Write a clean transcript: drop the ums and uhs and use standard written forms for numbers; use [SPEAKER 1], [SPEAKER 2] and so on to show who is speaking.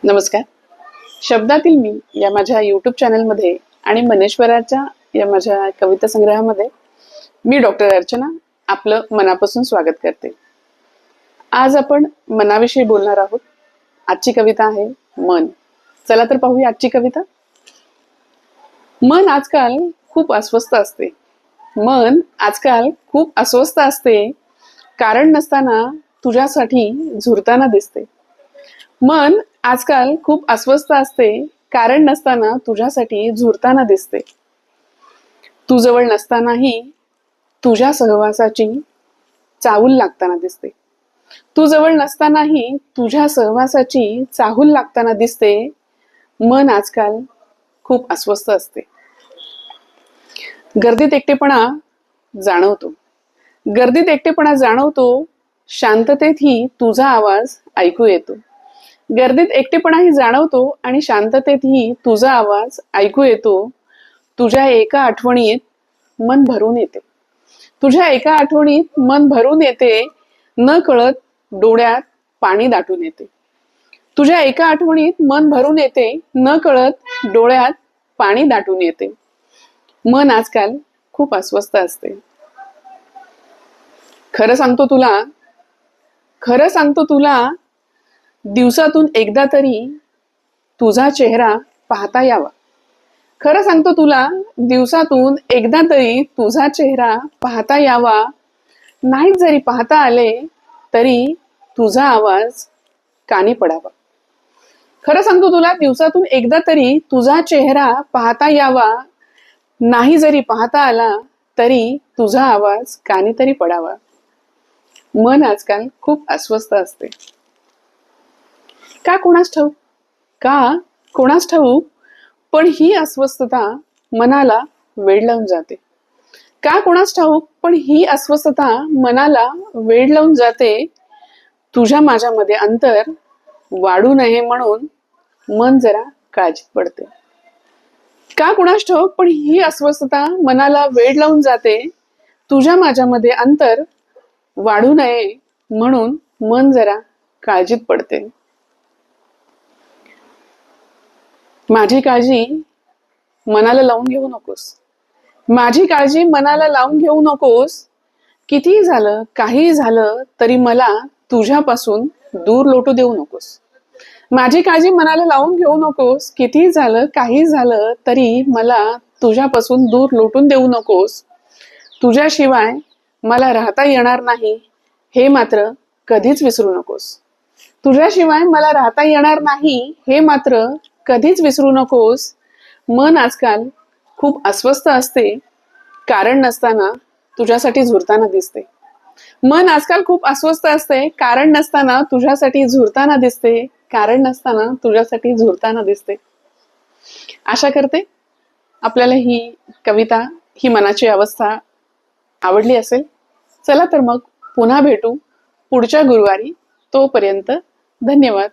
[SPEAKER 1] नमस्कार. शब्दातील मी या माझ्या यूट्यूब चॅनलमध्ये आणि मनेश्वराच्या या माझ्या कविता संग्रहामध्ये मी डॉक्टर अर्चना आपलं मनापासून स्वागत करते. आज आपण मनाविषयी बोलणार आहोत. आजची कविता आहे मन. चला तर पाहूया आजची कविता. मन आजकाल खूप अस्वस्थ असते. मन आजकाल खूप अस्वस्थ असते. कारण नसताना तुझ्यासाठी झुरताना दिसते. मन आजकाल खूप अस्वस्थ असते. कारण नसताना तुझ्यासाठी झुरताना दिसते. तू जवळ नसतानाही तुझ्या सहवासाची चाहूल लागताना दिसते. तू जवळ नसतानाही तुझ्या सहवासाची चाहूल लागताना दिसते. मन आजकाल खूप अस्वस्थ असते. गर्दीत एकटेपणा जाणवतो. गर्दीत एकटेपणा जाणवतो. शांततेतही तुझा आवाज ऐकू येतो. गर्दीत एकटेपणाही जाणवतो आणि शांततेतही तुझा आवाज ऐकू येतो. तुझ्या एका आठवणीत मन भरून येते. तुझ्या एका आठवणीत मन भरून येते. न कळत डोळ्यात पाणी दाटून येते. तुझ्या एका आठवणीत मन भरून येते. न कळत डोळ्यात पाणी दाटून येते. मन आजकाल खूप अस्वस्थ असते. खरं सांगतो तुला दिवसातून एकदा तरी तुझा चेहरा पाहता यावा. खरं सांगतो तुला दिवसातून एकदा तरी तुझा चेहरा पाहता यावा. नाही जरी पाहता आले तरी तुझा आवाज कानी पडावा. खरं सांगतो तुला दिवसातून एकदा तरी तुझा चेहरा पाहता यावा. नाही जरी पाहता आला तरी तुझा आवाज कानी तरी पडावा. मन आजकाल खूप अस्वस्थ असते. का कोणास ठाऊक पण ही अस्वस्थता मनाला वेड लावून जाते. का कोणास ठाऊक पण ही अस्वस्थता मनाला वेड लावून जाते. तुझ्या माझ्यामध्ये अंतर वाढू नये म्हणून मन जरा काळजीत पडते. का कोणास ठाऊक पण ही अस्वस्थता मनाला वेड लावून जाते. तुझ्या माझ्यामध्ये अंतर वाढू नये म्हणून मन जरा काळजीत पडते. माझी काळजी मनाला लावून घेऊ नकोस. माझी काळजी मनाला लावून घेऊ नकोस. कितीही झालं काही झालं तरी मला तुझ्यापासून दूर लोटू देऊ नकोस. माझी काळजी मनाला लावून घेऊ नकोस. कितीही झालं काही झालं तरी मला तुझ्यापासून दूर लोटून देऊ नकोस. तुझ्याशिवाय मला राहता येणार नाही हे मात्र कधीच विसरू नकोस. तुझ्याशिवाय मला राहता येणार नाही हे मात्र कधीच विसरू नकोस. मन आजकाल खूप अस्वस्थ असते. कारण नसताना तुझ्यासाठी झुरताना दिसते. मन आजकाल खूप अस्वस्थ असते. कारण नसताना तुझ्यासाठी झुरताना दिसते. कारण नसताना तुझ्यासाठी झुरताना दिसते. आशा करते आपल्याला ही कविता, ही मनाची अवस्था आवडली असेल. चला तर मग पुन्हा भेटू पुढच्या गुरुवारी. तोपर्यंत धन्यवाद.